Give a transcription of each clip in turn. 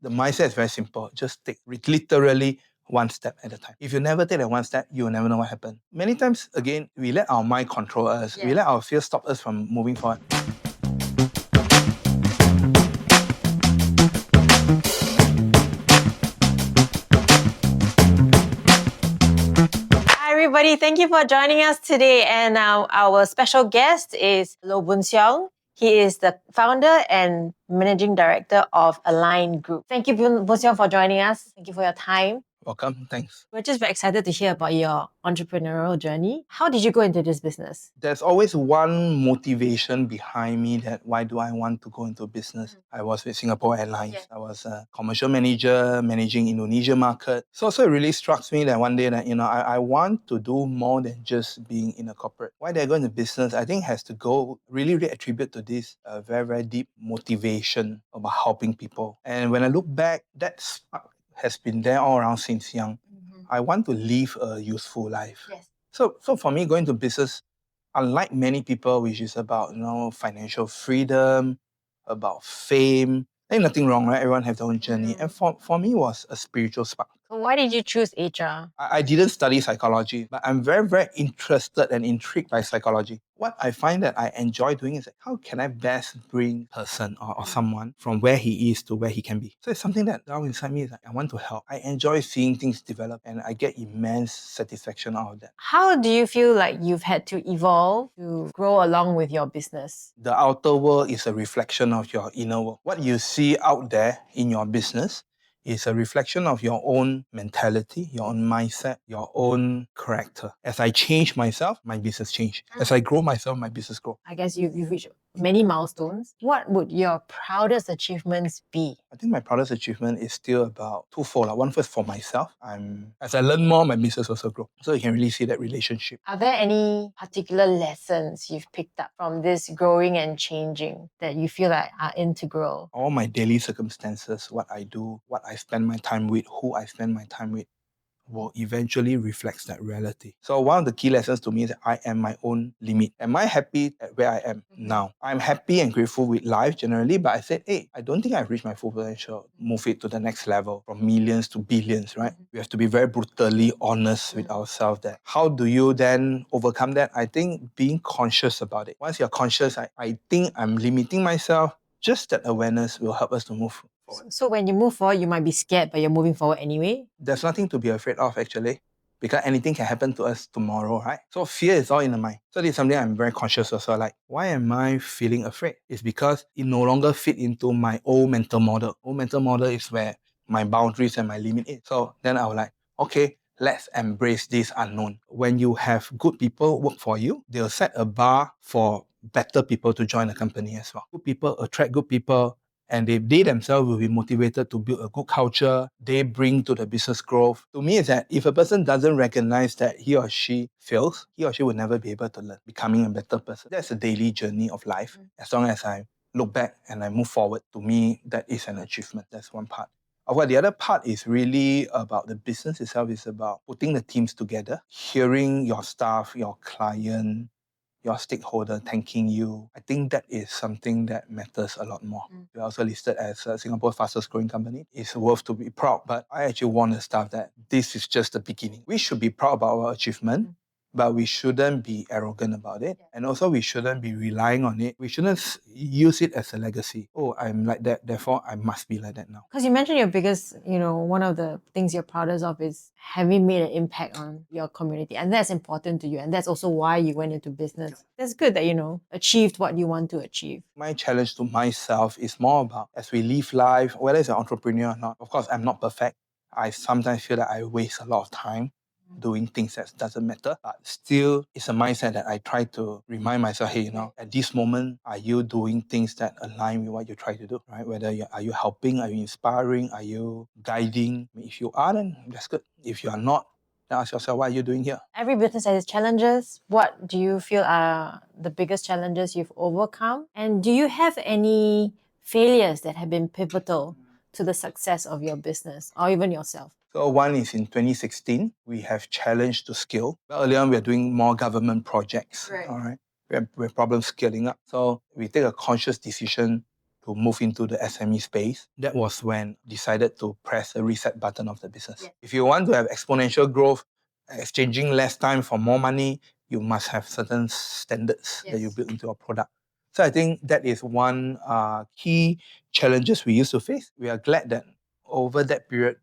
The mindset is very simple. Just take literally one step at a time. If you never take that one step, you will never know what happened. Many times, again, we let our mind control us. We let our fear stop us from moving forward. Hi everybody, thank you for joining us today. And our special guest is Loh Boon Siong. He is the founder and managing director of Align Group. Thank you, Boon Siong, for joining us. Thank you for your time. Welcome. Thanks. We're just very excited to hear about your entrepreneurial journey. How did you go into this business? There's always one motivation behind me that why do I want to go into business? I was with Singapore Airlines. I was a commercial manager managing Indonesia market. So it really struck me that one day that, I want to do more than just being in a corporate. Why did I go into business? I think has to go really attribute to this very, very deep motivation about helping people. And when I look back, that spark has been there all around since young. I want to live a useful life. So for me, going to business, unlike many people, which is about financial freedom, about fame, ain't nothing wrong, right? Everyone has their own journey. And for me, it was a spiritual spark. Why did you choose HR? I didn't study psychology, but I'm very, very interested and intrigued by psychology. What I find that I enjoy doing is how can I best bring a person or someone from where he is to where he can be. So it's something that down inside me is like, I want to help. I enjoy seeing things develop and I get immense satisfaction out of that. How do you feel like you've had to evolve to grow along with your business? The outer world is a reflection of your inner world. What you see out there in your business is a reflection of your own mentality, your own mindset, your own character. As I change myself, my business change. As I grow myself, my business grow. I guess you've reached many milestones. What would your proudest achievements be? I think my proudest achievement is still about twofold. One first for myself. As I learn more, my business also grow. So you can really see that relationship. Are there any particular lessons you've picked up from this growing and changing that you feel like are integral? All my daily circumstances, what I do, what I spend my time with, who I spend my time with, will eventually reflects that reality. So one of the key lessons to me is that I am my own limit. Am I happy at where I am now? I'm happy and grateful with life generally, but I said, hey, I don't think I've reached my full potential. Move it to the next level from millions to billions, right? We have to be very brutally honest with ourselves there. How do you then overcome that? I think being conscious about it. Once you're conscious, I think I'm limiting myself. Just that awareness will help us to move forward. So when you move forward, you might be scared, but you're moving forward anyway? There's nothing to be afraid of actually, because anything can happen to us tomorrow, right? So fear is all in the mind. So this is something I'm very conscious also. Like, why am I feeling afraid? It's because it no longer fit into my old mental model. Old mental model is where my boundaries and my limit is. So then I was like, okay, let's embrace this unknown. When you have good people work for you, they'll set a bar for better people to join the company as well. Good people attract good people, and they themselves will be motivated to build a good culture. They bring to the business growth. To me, is that if a person doesn't recognize that he or she fails, he or she will never be able to learn, becoming a better person. That's a daily journey of life. As long as I look back and I move forward, to me, that is an achievement. That's one part. Well, the other part is really about the business itself. It's about putting the teams together, hearing your staff, your client, your stakeholder thanking you. I think that is something that matters a lot more. We're also listed as Singapore's fastest growing company. It's worth to be proud, but I actually warn the staff that this is just the beginning. We should be proud about our achievement, but we shouldn't be arrogant about it. And also we shouldn't be relying on it. We shouldn't use it as a legacy. Oh, I'm like that, therefore I must be like that now. Because you mentioned your biggest, one of the things you're proudest of is having made an impact on your community. And that's important to you. And that's also why you went into business. That's good that, achieved what you want to achieve. My challenge to myself is more about as we live life, whether it's an entrepreneur or not. Of course, I'm not perfect. I sometimes feel that I waste a lot of time doing things that doesn't matter. But still, it's a mindset that I try to remind myself, hey, at this moment, are you doing things that align with what you try to do, right? Are you helping? Are you inspiring? Are you guiding? If you are, then that's good. If you are not, then ask yourself, what are you doing here? Every business has its challenges. What do you feel are the biggest challenges you've overcome? And do you have any failures that have been pivotal to the success of your business or even yourself? So one is in 2016, we have challenged to scale. Earlier on, we are doing more government projects. Right. All right. We have problem scaling up. So we take a conscious decision to move into the SME space, that was when I decided to press the reset button of the business. If you want to have exponential growth, exchanging less time for more money, you must have certain standards that you build into your product. So I think that is one key challenges we used to face. We are glad that over that period,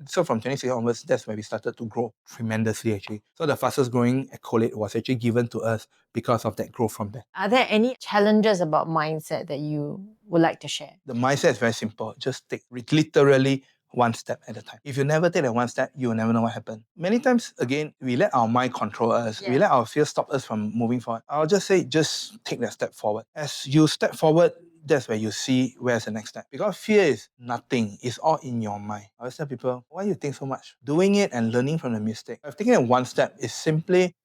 so from 2016 onwards, that's where we started to grow tremendously actually. So the fastest growing accolade was actually given to us because of that growth from there. Are there any challenges about mindset that you would like to share? The mindset is very simple. Just take literally one step at a time. If you never take that one step, you will never know what happened. Many times, again, we let our mind control us. We let our fear stop us from moving forward. I'll just say, just take that step forward. As you step forward, that's where you see where's the next step. Because fear is nothing. It's all in your mind. I always tell people, why you think so much? Doing it and learning from the mistake. I've taken that one step is simply,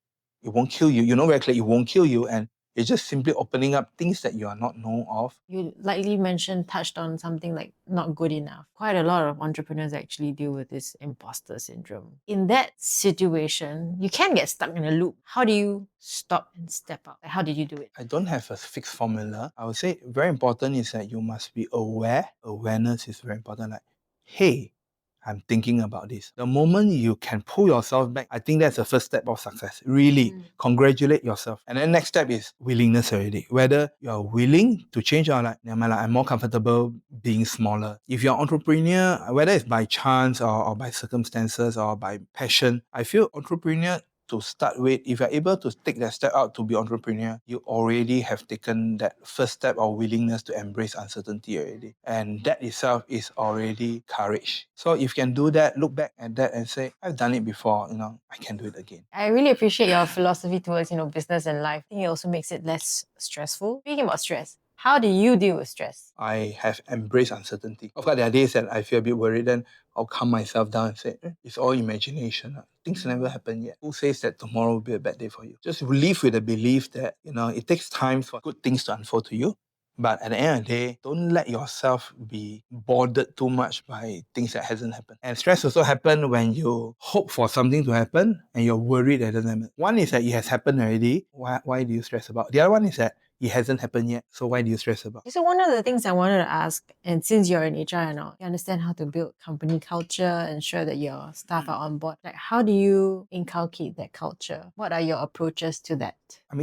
it won't kill you. You know very clearly it won't kill you. And it's just simply opening up things that you are not known of. You lightly touched on something like not good enough. Quite a lot of entrepreneurs actually deal with this imposter syndrome. In that situation, you can get stuck in a loop. How do you stop and step up? How did you do it? I don't have a fixed formula. I would say very important is that you must be aware. Awareness is very important. Like, hey, I'm thinking about this. The moment you can pull yourself back, I think that's the first step of success. Really, congratulate yourself. And then next step is willingness already. Whether you're willing to change or like, I'm more comfortable being smaller. If you're an entrepreneur, whether it's by chance or by circumstances or by passion, I feel entrepreneur to start with, if you're able to take that step out to be entrepreneur, you already have taken that first step of willingness to embrace uncertainty already. And that itself is already courage. So if you can do that, look back at that and say, I've done it before, I can do it again. I really appreciate your philosophy towards, business and life. I think it also makes it less stressful. Speaking about stress, how do you deal with stress? I have embraced uncertainty. Of course, there are days that I feel a bit worried, then I'll calm myself down and say, it's all imagination. Things never happen yet. Who says that tomorrow will be a bad day for you? Just live with the belief that, it takes time for good things to unfold to you. But at the end of the day, don't let yourself be bothered too much by things that hasn't happened. And stress also happens when you hope for something to happen and you're worried that it doesn't happen. One is that it has happened already. Why do you stress about? The other one is that it hasn't happened yet. So why do you stress about? So one of the things I wanted to ask, and since you're in HR and all, you understand how to build company culture, ensure that your staff are on board. Like, how do you inculcate that culture? What are your approaches to that?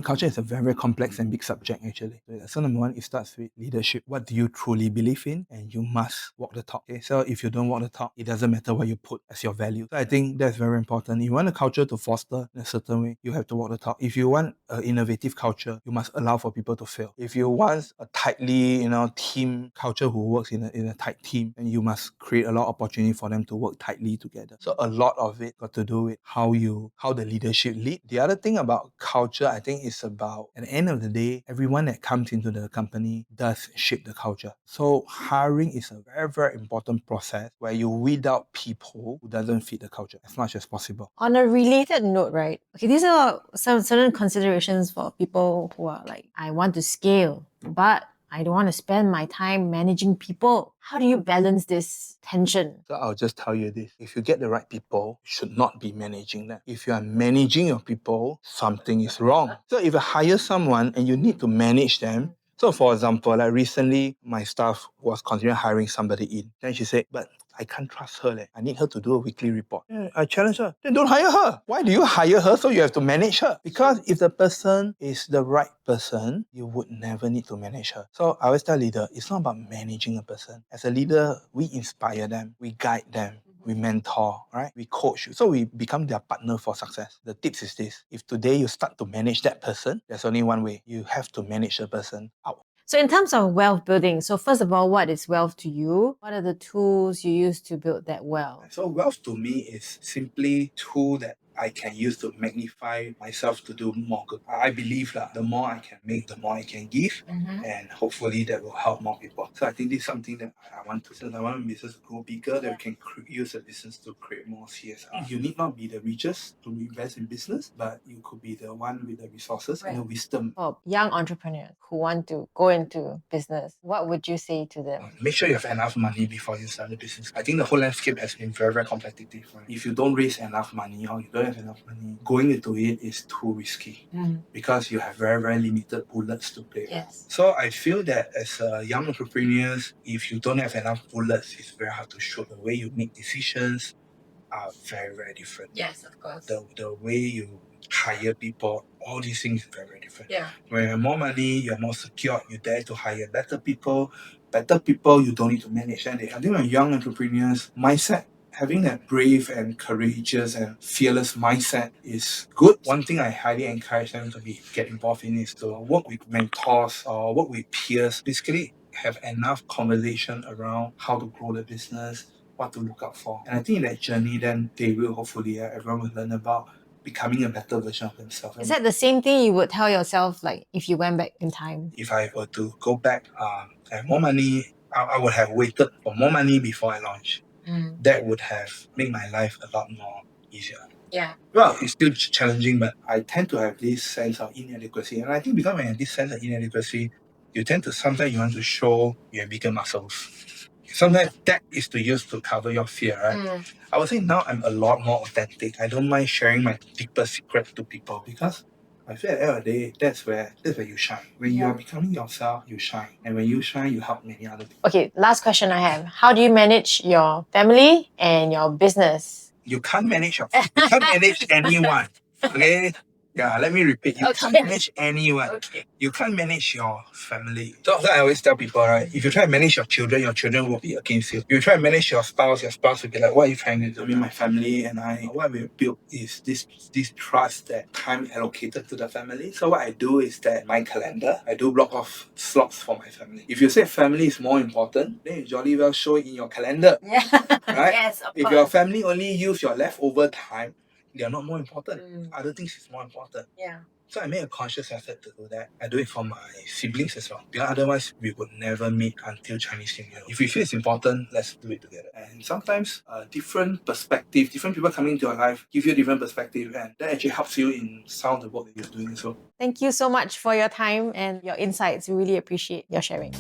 Culture is a very, very complex and big subject actually. So number one, it starts with leadership. What do you truly believe in? And you must walk the talk. Okay? So if you don't walk the talk, it doesn't matter what you put as your value. So I think that's very important. If you want a culture to foster in a certain way, you have to walk the talk. If you want an innovative culture, you must allow for people to fail. If you want a tightly, team culture who works in a tight team, then you must create a lot of opportunity for them to work tightly together. So a lot of it got to do with how the leadership lead. The other thing about culture, I think, is about, at the end of the day, everyone that comes into the company does shape the culture. So hiring is a very, very important process where you weed out people who doesn't fit the culture as much as possible. On a related note, right? Okay, these are some certain considerations for people who are like, I want to scale, but I don't want to spend my time managing people. How do you balance this tension? So I'll just tell you this. If you get the right people, you should not be managing them. If you are managing your people, something is wrong. So if you hire someone and you need to manage them, so for example, like recently, my staff was considering hiring somebody in. Then she said, but I can't trust her. I need her to do a weekly report. I challenge her. Then don't hire her. Why do you hire her so you have to manage her? Because if the person is the right person, you would never need to manage her. So I always tell leader, it's not about managing a person. As a leader, we inspire them, we guide them, we mentor, right? We coach you. So we become their partner for success. The tips is this. If today you start to manage that person, there's only one way. You have to manage the person out. So in terms of wealth building, so first of all, what is wealth to you? What are the tools you use to build that wealth? So wealth to me is simply tool that I can use to magnify myself to do more good. I believe that the more I can make, the more I can give, and hopefully that will help more people. So I think this is something that I want to. Since I want my business to grow bigger, that we can use the business to create more CSR. You need not be the richest to invest in business, but you could be the one with the resources and the wisdom. For young entrepreneurs who want to go into business, what would you say to them? Make sure you have enough money before you start the business. I think the whole landscape has been very, very competitive. Right? If you don't raise enough money or you don't don't have enough money, going into it is too risky because you have very, very limited bullets to play. Yes. So I feel that as a young entrepreneurs, if you don't have enough bullets, it's very hard to shoot. The way you make decisions are very, very different. Yes, of course. The way you hire people, all these things are very, very different. Yeah. When you have more money, you're more secure, you dare to hire better people. Better people, you don't need to manage. And I think when young entrepreneurs, mindset, having that brave and courageous and fearless mindset is good. One thing I highly encourage them to get involved in is to work with mentors or work with peers. Basically, have enough conversation around how to grow the business, what to look out for. And I think in that journey, then they will hopefully, everyone will learn about becoming a better version of themselves. Is that the same thing you would tell yourself, like, if you went back in time? If I were to go back, have more money, I would have waited for more money before I launch. That would have made my life a lot more easier. Yeah. Well, it's still challenging, but I tend to have this sense of inadequacy. And I think because when you have this sense of inadequacy, you tend to sometimes you want to show you have bigger muscles. Sometimes that is to use to cover your fear, right? I would say now I'm a lot more authentic. I don't mind sharing my deepest secret to people because I feel at the end of the day, that's where you shine. When you are becoming yourself, you shine. And when you shine, you help many other people. Okay, last question I have. How do you manage your family and your business? You can't manage anyone. Okay? Yeah, let me repeat. You can't manage anyone. Okay. You can't manage your family. So I always tell people, right? If you try to manage your children will be against you. If you try to manage your spouse will be like, what are you trying to do? I mean, my family and I, what we built is this trust, that time allocated to the family. So what I do is that my calendar, I do block off slots for my family. If you say family is more important, then you jolly well show it in your calendar. Yeah. Right? Yes, of If course. your family only use your leftover time, they are not more important. Other things is more important. Yeah. So I made a conscious effort to do that. I do it for my siblings as well. Because otherwise, we would never meet until Chinese New Year. If we feel it's important, let's do it together. And sometimes, different perspective, different people coming into your life give you a different perspective, and that actually helps you in some of the work that you're doing as well. Thank you so much for your time and your insights. We really appreciate your sharing.